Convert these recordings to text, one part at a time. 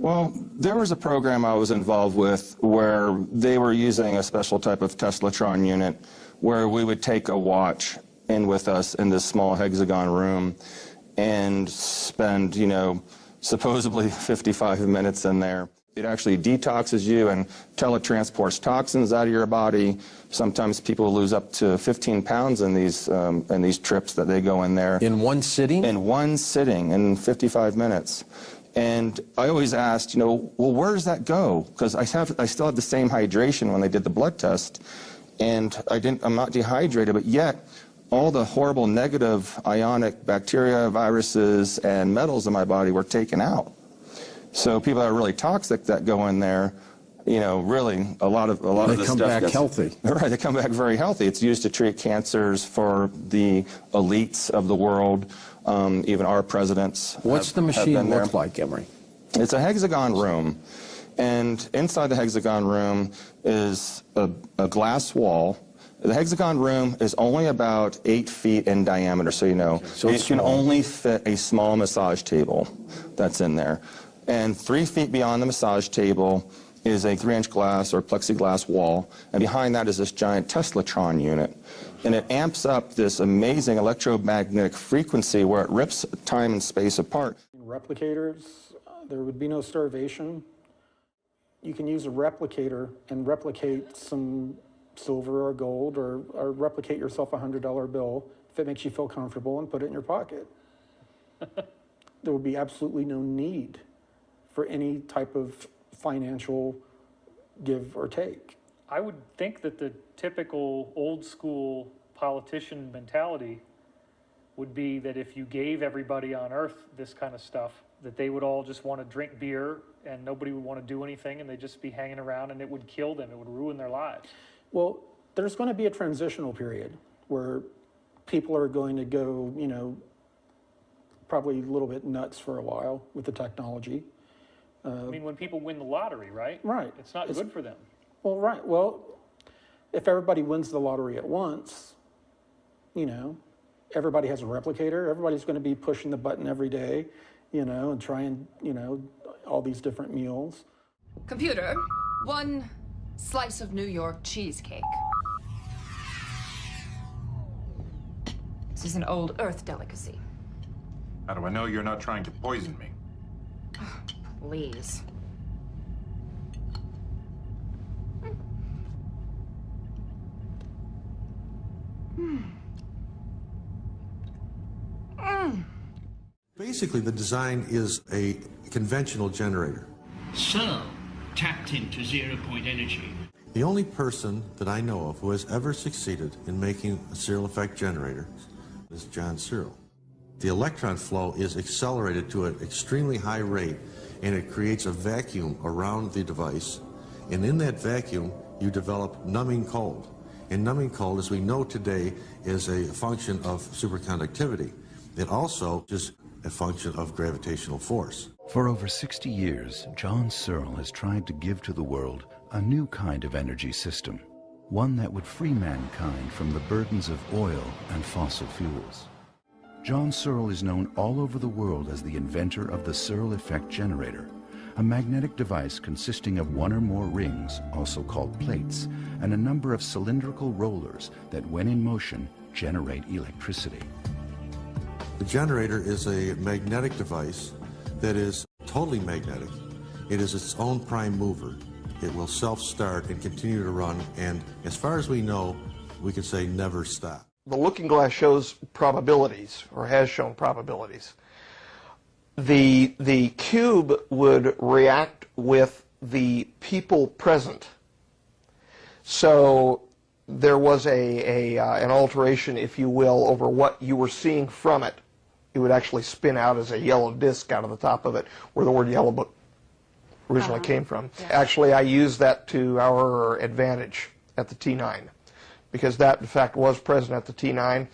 Well, there was a program I was involved with where they were using a special type of Teslatron unit where we would take a watch in with us in this small hexagon room and spend, supposedly 55 minutes in there. It actually detoxes you and teletransports toxins out of your body. Sometimes people lose up to 15 pounds in these trips that they go in there. In one sitting? In one sitting, in 55 minutes. And I always asked, well, where does that go? Because I still have the same hydration when they did the blood test, and I'm not dehydrated, but yet all the horrible negative ionic bacteria, viruses, and metals in my body were taken out. So people that are really toxic that go in there, really a lot of this stuff. They come back healthy. Right, they come back very healthy. It's used to treat cancers for the elites of the world. Even our presidents. What's the machine look like, Emery? It's a hexagon room, and inside the hexagon room is a glass wall. The hexagon room is only about 8 feet in diameter, so you know. So it can only fit a small massage table that's in there. And 3 feet beyond the massage table is a 3-inch glass or plexiglass wall, and behind that is this giant Teslatron unit. And it amps up this amazing electromagnetic frequency where it rips time and space apart. Replicators, there would be no starvation. You can use a replicator and replicate some silver or gold, or replicate yourself a $100 bill if it makes you feel comfortable, and put it in your pocket. There would be absolutely no need for any type of financial give or take. I would think that the typical old school politician mentality would be that if you gave everybody on earth this kind of stuff, that they would all just want to drink beer and nobody would want to do anything, and they'd just be hanging around, and it would kill them, it would ruin their lives. Well, there's going to be a transitional period where people are going to go, probably a little bit nuts for a while with the technology. I mean, when people win the lottery, right? Right. It's not good for them. Well, right. Well, if everybody wins the lottery at once, everybody has a replicator. Everybody's going to be pushing the button every day, and trying, all these different meals. Computer, 1 slice of New York cheesecake. This is an old Earth delicacy. How do I know you're not trying to poison me? Please. Basically, the design is a conventional generator. Searle tapped into zero-point energy. The only person that I know of who has ever succeeded in making a Searle effect generator is John Searle. The electron flow is accelerated to an extremely high rate, and it creates a vacuum around the device. And in that vacuum, you develop numbing cold. And numbing cold, as we know today, is a function of superconductivity. It also is a function of gravitational force. For over 60 years, John Searle has tried to give to the world a new kind of energy system, one that would free mankind from the burdens of oil and fossil fuels. John Searle is known all over the world as the inventor of the Searle effect generator, a magnetic device consisting of 1 or more rings, also called plates, and a number of cylindrical rollers that, when in motion, generate electricity. The generator is a magnetic device that is totally magnetic. It is its own prime mover. It will self-start and continue to run, and as far as we know, we could say never stop. The looking glass shows probabilities, or has shown probabilities. The cube would react with the people present. So there was an alteration, if you will, over what you were seeing from it. It would actually spin out as a yellow disc out of the top of it, where the word yellow book originally came from. Yeah. Actually, I used that to our advantage at the T9, because that, in fact, was present at the T9,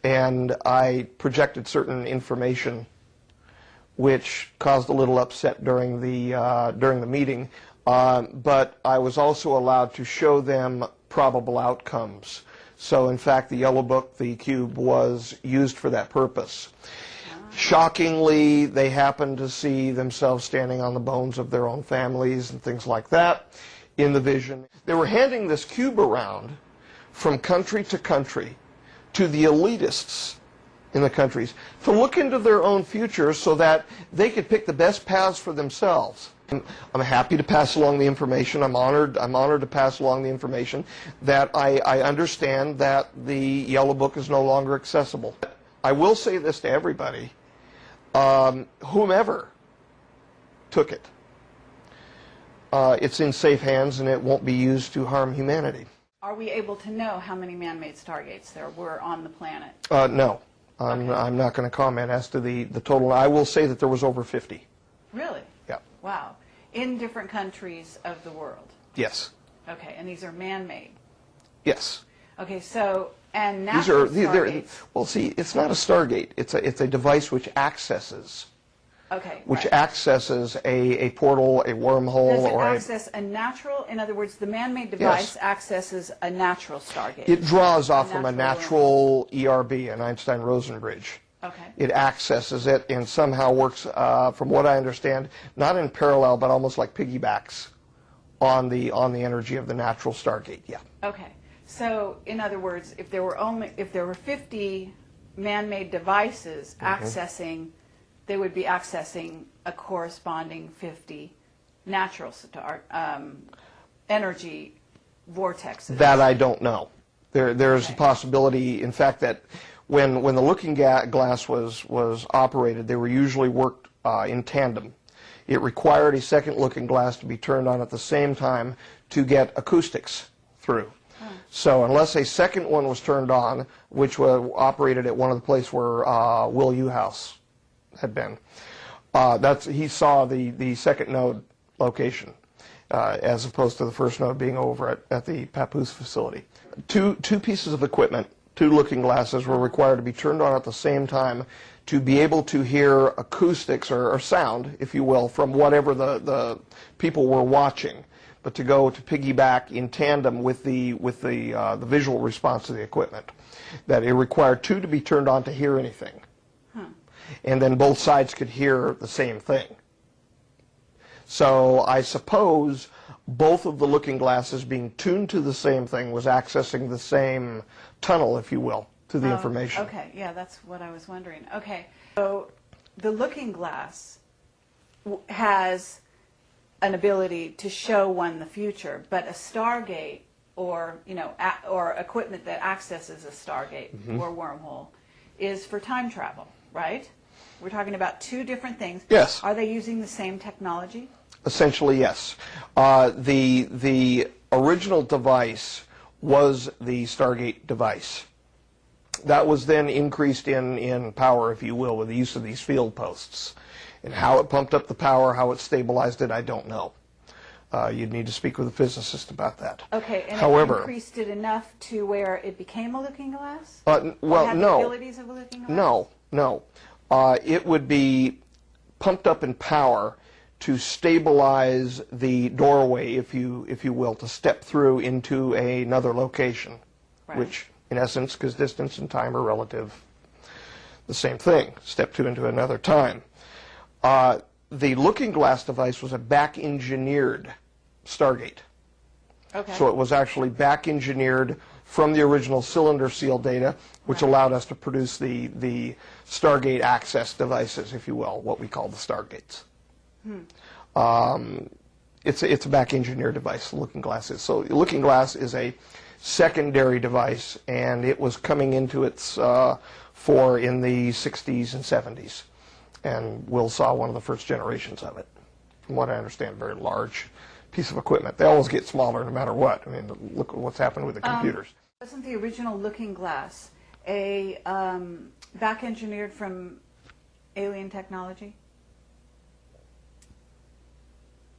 and I projected certain information which caused a little upset during the meeting, but I was also allowed to show them probable outcomes. So, in fact, the yellow book, the cube, was used for that purpose. Shockingly, they happened to see themselves standing on the bones of their own families and things like that in the vision. They were handing this cube around from country to country to the elitists in the countries to look into their own futures so that they could pick the best paths for themselves. I'm happy to pass along the information. I'm honored to pass along the information that I understand that the Yellow Book is no longer accessible. I will say this to everybody, whomever took it, it's in safe hands and it won't be used to harm humanity. Are we able to know how many man-made stargates there were on the planet? No. I'm not going to comment as to the total. I will say that there was over 50. Really? Yeah. Wow. In different countries of the world? Yes. Okay, and these are man-made? Yes. Okay, so, and natural stargates? Well, see, it's not a stargate. It's a device which accesses. Okay, which right. accesses a portal, a wormhole, Does it or access a natural, in other words, the man-made device Yes. accesses a natural stargate? It draws off from a natural natural ERB, an Einstein-Rosen bridge. Okay. It accesses it and somehow works, from what I understand, not in parallel, but almost like piggybacks on the energy of the natural stargate. Yeah. Okay. So, in other words, if there were 50 man-made devices accessing, they would be accessing a corresponding 50 natural energy vortexes. That I don't know. There's a possibility, in fact, that when the looking glass was operated, they were usually worked in tandem. It required a second looking glass to be turned on at the same time to get acoustics through. So unless a second one was turned on, which was operated at one of the places where Will Uhouse had been, he saw the second node location as opposed to the first node being over at the Papoose facility. Two pieces of equipment, two looking glasses, were required to be turned on at the same time to be able to hear acoustics or sound, if you will, from whatever the people were watching, but to go to piggyback in tandem with the visual response to the equipment. That it required two to be turned on to hear anything. And then both sides could hear the same thing. So I suppose both of the looking glasses being tuned to the same thing was accessing the same tunnel, if you will, to the information. Okay, yeah, that's what I was wondering. Okay, so the looking glass has an ability to show one the future, but a stargate or, or equipment that accesses a stargate or wormhole is for time travel, right? We're talking about two different things. Yes. Are they using the same technology? Essentially, yes. The original device was the Stargate device. That was then increased in power, if you will, with the use of these field posts. And how it pumped up the power, how it stabilized it, I don't know. You'd need to speak with a physicist about that. Okay, and However, it increased it enough to where it became a looking glass? well, or had no. the abilities of a looking glass? No. It would be pumped up in power to stabilize the doorway, if you will, to step through into another location, Right. which, in essence, because distance and time are relative, the same thing. Step two into another time. The looking glass device was a back-engineered Stargate. Okay. So it was actually back-engineered from the original cylinder seal data, which allowed us to produce the Stargate access devices, if you will, what we call the Stargates. It's a back-engineered device, the looking glass is. So the looking glass is a secondary device, and it was coming into its fore in the 60s and 70s. And Will saw one of the first generations of it. From what I understand, a very large piece of equipment. They always get smaller no matter what. I mean, look at what's happened with the computers. Wasn't the original looking glass a back-engineered from alien technology?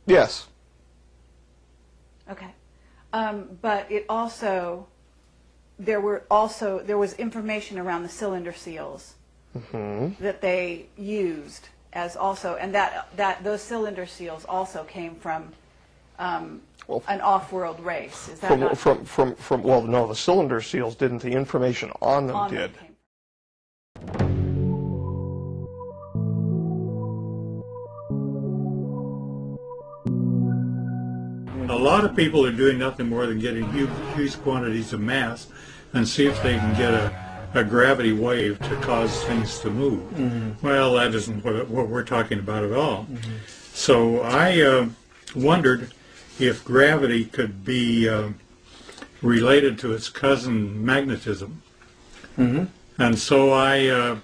Yes. Okay. But it also, there was information around the cylinder seals that they used as also, and that those cylinder seals also came from an off-world race. Is that well, no, the cylinder seals didn't. The information on them did. lot of people are doing nothing more than getting huge quantities of mass and see if they can get a gravity wave to cause things to move. Well, that isn't what we're talking about at all. So I wondered if gravity could be related to its cousin magnetism. And so I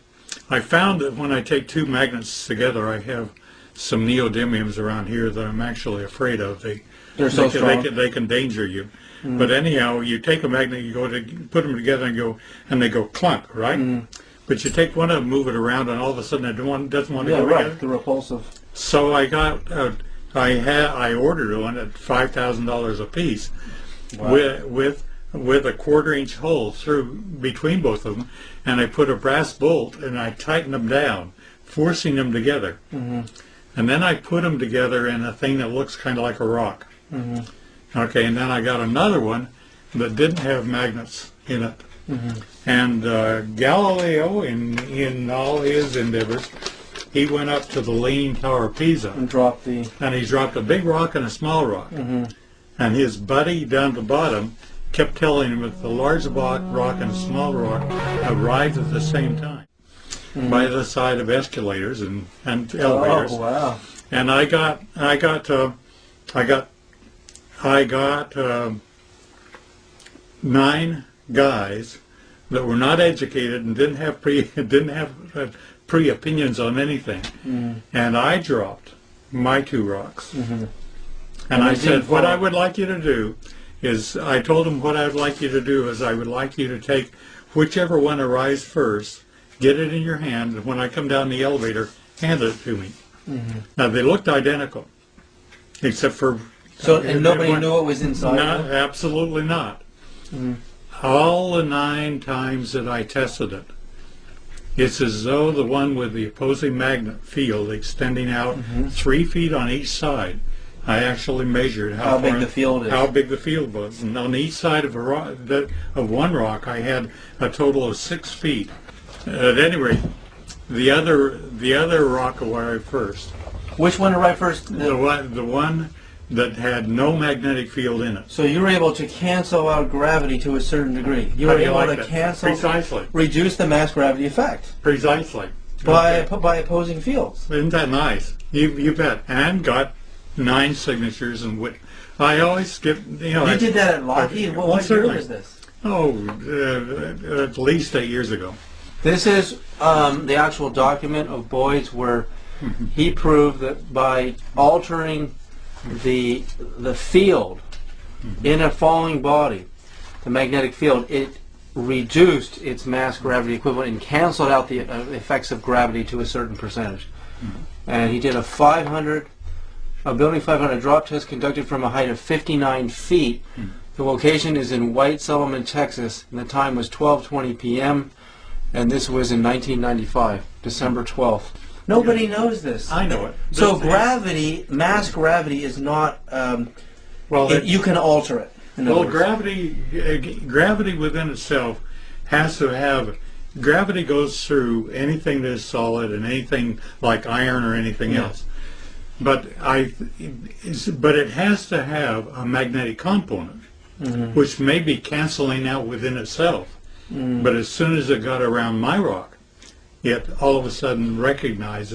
found that when I take two magnets together, I have some neodymiums around here that I'm actually afraid of. They're so strong. They can danger you. But anyhow, you take a magnet, you go to put them together and they go clunk, right? But you take one of them, move it around, and all of a sudden it doesn't want to go together. The repulsive. So I got I ordered one at $5,000 a piece, with a 1/4-inch hole through between both of them, and I put a brass bolt and I tightened them down, forcing them together. And then I put them together in a thing that looks kind of like a rock. Okay, and then I got another one that didn't have magnets in it. And Galileo, in all his endeavors, he went up to the Leaning Tower of Pisa And dropped the... and he dropped a big rock and a small rock. And his buddy down at the bottom kept telling him that the large rock and the small rock arrived at the same time by the side of escalators and elevators. Oh, wow. And I got 9 guys that were not educated and didn't have pre-opinions on anything. And I dropped my 2 rocks. And I said, what I would like you to do is, I told them what I would like you to do is I would like you to take whichever one arrives first, get it in your hand, and when I come down the elevator, hand it to me. Now, they looked identical, except for... And nobody knew what was inside? No, absolutely not. All the 9 times that I tested it, it's as though the one with the opposing magnet field extending out 3 feet on each side. I actually measured how big the field is. How big the field was, and on each side of one rock, I had a total of 6 feet. At any rate, the other rock arrived first. Which one arrived first? The one that had no magnetic field in it. So you were able to cancel out gravity to a certain degree. You were able to cancel, precisely, reduce the mass gravity effect. Precisely. By opposing fields. Isn't that nice? You bet. And got 9 signatures and I always skip. You did that at Lockheed. What year was this? At least 8 years ago. This is the actual document of Boyd's where he proved that by altering the field in a falling body, the magnetic field, it reduced its mass gravity equivalent and canceled out the effects of gravity to a certain percentage. And he did a building 500 drop test conducted from a height of 59 feet. The location is in White Solomon, Texas, and the time was 12:20 p.m. and this was in 1995, December 12th. Nobody knows this. I know it. So gravity, mass gravity is not, you can alter it. Well, gravity within itself has to have, gravity goes through anything that is solid and anything like iron or anything else. But it has to have a magnetic component, which may be canceling out within itself. But as soon as it got around my rock, it all of a sudden recognized